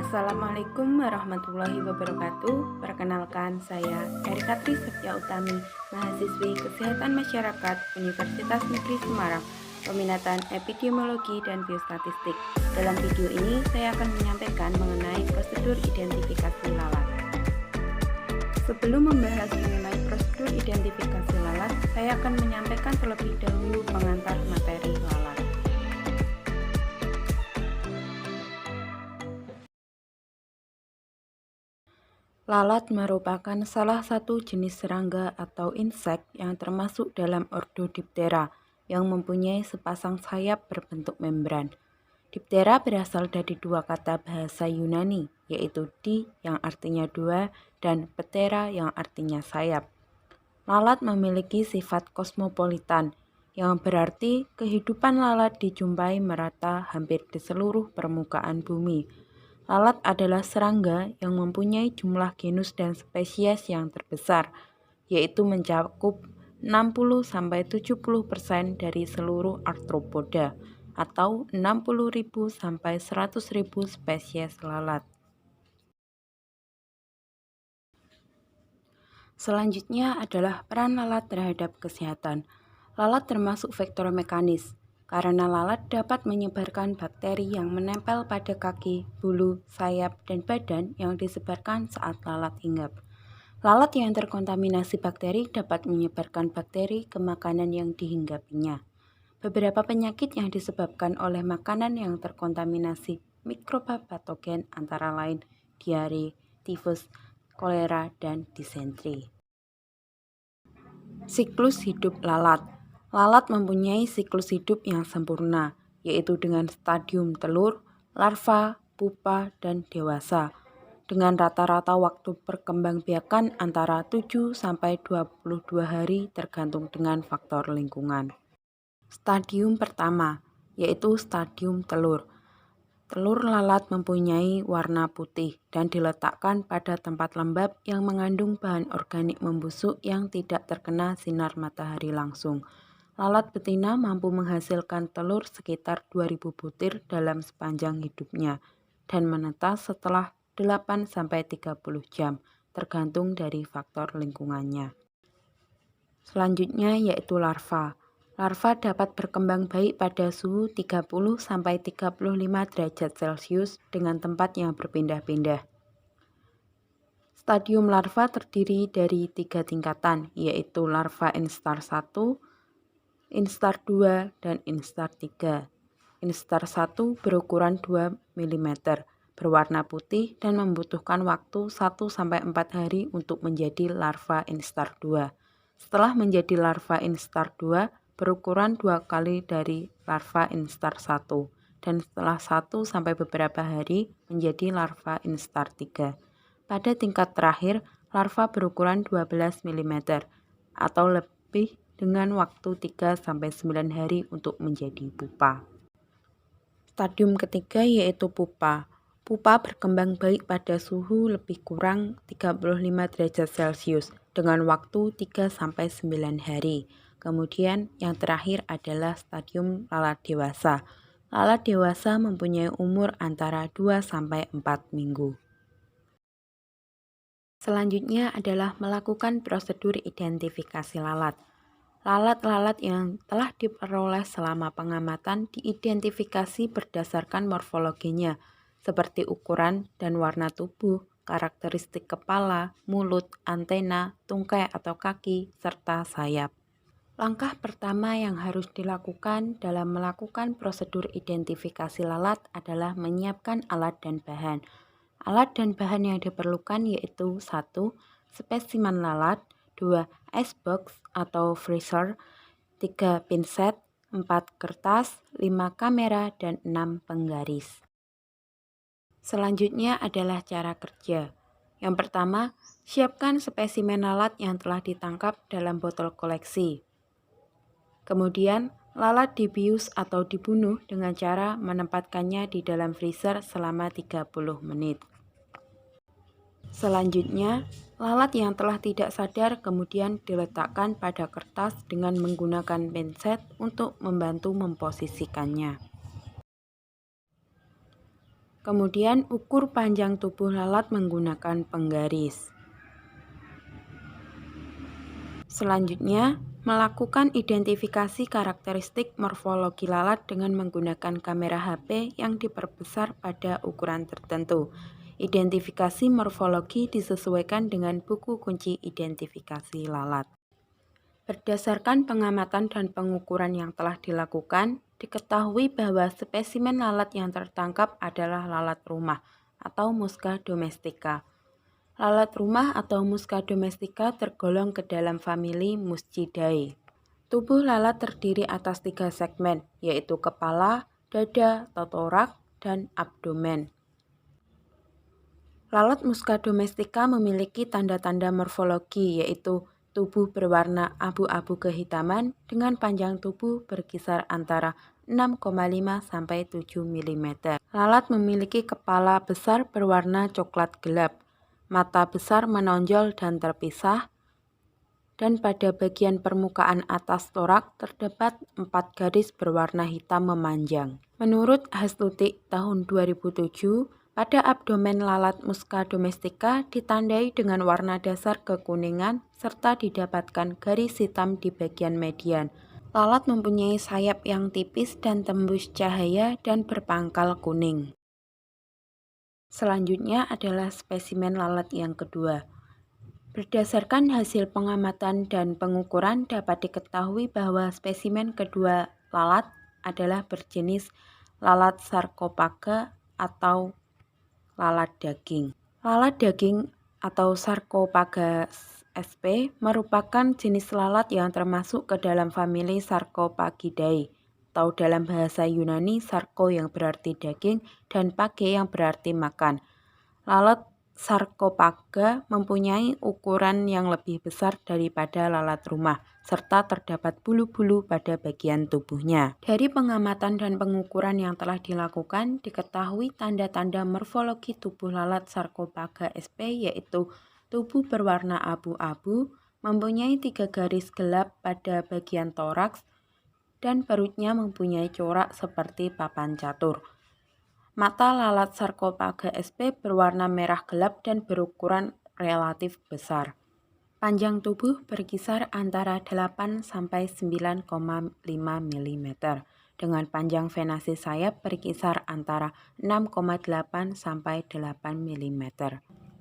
Assalamualaikum warahmatullahi wabarakatuh. Perkenalkan, saya Erika Tri Septia Utami, mahasiswi Kesehatan Masyarakat Universitas Negeri Semarang, peminatan Epidemiologi dan Biostatistik. Dalam video ini, saya akan menyampaikan mengenai prosedur identifikasi lalat. Sebelum membahas mengenai prosedur identifikasi lalat, saya akan menyampaikan terlebih dahulu pengantar materi lalat. Lalat merupakan salah satu jenis serangga atau insek yang termasuk dalam ordo Diptera yang mempunyai sepasang sayap berbentuk membran. Diptera berasal dari dua kata bahasa Yunani, yaitu di yang artinya dua dan ptera yang artinya sayap. Lalat memiliki sifat kosmopolitan, yang berarti kehidupan lalat dijumpai merata hampir di seluruh permukaan bumi. Lalat adalah serangga yang mempunyai jumlah genus dan spesies yang terbesar, yaitu mencakup 60-70% dari seluruh arthropoda atau 60.000-100.000 spesies lalat. Selanjutnya adalah peran lalat terhadap kesehatan. Lalat termasuk vektor mekanis, karena lalat dapat menyebarkan bakteri yang menempel pada kaki, bulu, sayap, dan badan yang disebarkan saat lalat hinggap. Lalat yang terkontaminasi bakteri dapat menyebarkan bakteri ke makanan yang dihinggapinya. Beberapa penyakit yang disebabkan oleh makanan yang terkontaminasi mikroba patogen antara lain diare, tifus, kolera, dan disentri. Siklus hidup lalat. Lalat mempunyai siklus hidup yang sempurna, yaitu dengan stadium telur, larva, pupa, dan dewasa, dengan rata-rata waktu perkembangbiakan antara 7-22 hari tergantung dengan faktor lingkungan. Stadium pertama, yaitu stadium telur. Telur lalat mempunyai warna putih dan diletakkan pada tempat lembab yang mengandung bahan organik membusuk yang tidak terkena sinar matahari langsung. Lalat betina mampu menghasilkan telur sekitar 2000 butir dalam sepanjang hidupnya dan menetas setelah 8-30 jam, tergantung dari faktor lingkungannya. Selanjutnya yaitu larva. Larva dapat berkembang baik pada suhu 30-35 derajat Celcius dengan tempat yang berpindah-pindah. Stadium larva terdiri dari 3 tingkatan, yaitu larva instar 1, instar 2, dan instar 3. Instar 1 berukuran 2 mm, berwarna putih dan membutuhkan waktu 1-4 hari untuk menjadi larva instar 2. Setelah menjadi larva instar 2, berukuran 2 kali dari larva instar 1, dan setelah 1 sampai beberapa hari menjadi larva instar 3. Pada tingkat terakhir, larva berukuran 12 mm atau lebih dengan waktu 3-9 hari untuk menjadi pupa. Stadium ketiga yaitu pupa. Pupa berkembang baik pada suhu lebih kurang 35 derajat Celcius dengan waktu 3-9 hari. Kemudian yang terakhir adalah stadium lalat dewasa. Lalat dewasa mempunyai umur antara 2-4 minggu. Selanjutnya adalah melakukan prosedur identifikasi lalat. Lalat-lalat yang telah diperoleh selama pengamatan diidentifikasi berdasarkan morfologinya, seperti ukuran dan warna tubuh, karakteristik kepala, mulut, antena, tungkai atau kaki, serta sayap. Langkah pertama yang harus dilakukan dalam melakukan prosedur identifikasi lalat adalah menyiapkan alat dan bahan. Alat dan bahan yang diperlukan yaitu 1. Spesimen lalat, 2. Icebox atau freezer, 3. pinset, 4. kertas, 5. kamera, dan 6. penggaris. Selanjutnya adalah cara kerja. Yang pertama, siapkan spesimen lalat yang telah ditangkap dalam botol koleksi. Kemudian, lalat dibius atau dibunuh dengan cara menempatkannya di dalam freezer selama 30 menit. Selanjutnya, lalat yang telah tidak sadar kemudian diletakkan pada kertas dengan menggunakan pinset untuk membantu memposisikannya. Kemudian ukur panjang tubuh lalat menggunakan penggaris. Selanjutnya, melakukan identifikasi karakteristik morfologi lalat dengan menggunakan kamera HP yang diperbesar pada ukuran tertentu. Identifikasi morfologi disesuaikan dengan buku kunci identifikasi lalat. Berdasarkan pengamatan dan pengukuran yang telah dilakukan, diketahui bahwa spesimen lalat yang tertangkap adalah lalat rumah atau Musca domestica. Lalat rumah atau Musca domestica tergolong ke dalam famili Muscidae. Tubuh lalat terdiri atas 3 segmen, yaitu kepala, dada atau torak, dan abdomen. Lalat Musca domestica memiliki tanda-tanda morfologi, yaitu tubuh berwarna abu-abu kehitaman dengan panjang tubuh berkisar antara 6,5 sampai 7 mm. Lalat memiliki kepala besar berwarna coklat gelap, mata besar menonjol dan terpisah, dan pada bagian permukaan atas torak terdapat 4 garis berwarna hitam memanjang. Menurut Hastutik tahun 2007, pada abdomen lalat Musca domestica ditandai dengan warna dasar kekuningan serta didapatkan garis hitam di bagian median. Lalat mempunyai sayap yang tipis dan tembus cahaya dan berpangkal kuning. Selanjutnya adalah spesimen lalat yang kedua. Berdasarkan hasil pengamatan dan pengukuran dapat diketahui bahwa spesimen kedua lalat adalah berjenis lalat Sarcophaga atau lalat daging. Lalat daging atau Sarcophaga sp merupakan jenis lalat yang termasuk ke dalam famili Sarcophagidae atau dalam bahasa Yunani sarko yang berarti daging dan phage yang berarti makan. Lalat Sarcophaga mempunyai ukuran yang lebih besar daripada lalat rumah, serta terdapat bulu-bulu pada bagian tubuhnya. Dari pengamatan dan pengukuran yang telah dilakukan, diketahui tanda-tanda morfologi tubuh lalat Sarcophaga sp, yaitu tubuh berwarna abu-abu, mempunyai 3 garis gelap pada bagian toraks, dan perutnya mempunyai corak seperti papan catur. Mata lalat Sarcophaga sp berwarna merah gelap dan berukuran relatif besar. Panjang tubuh berkisar antara 8 sampai 9,5 mm dengan panjang venasi sayap berkisar antara 6,8 sampai 8 mm.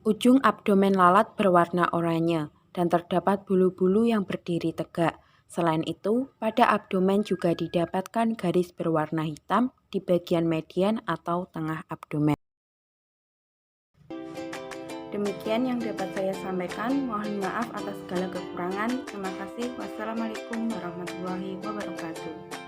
Ujung abdomen lalat berwarna oranye dan terdapat bulu-bulu yang berdiri tegak. Selain itu, pada abdomen juga didapatkan garis berwarna hitam di bagian median atau tengah abdomen. Demikian yang dapat saya sampaikan. Mohon maaf atas segala kekurangan. Terima kasih. Wassalamualaikum warahmatullahi wabarakatuh.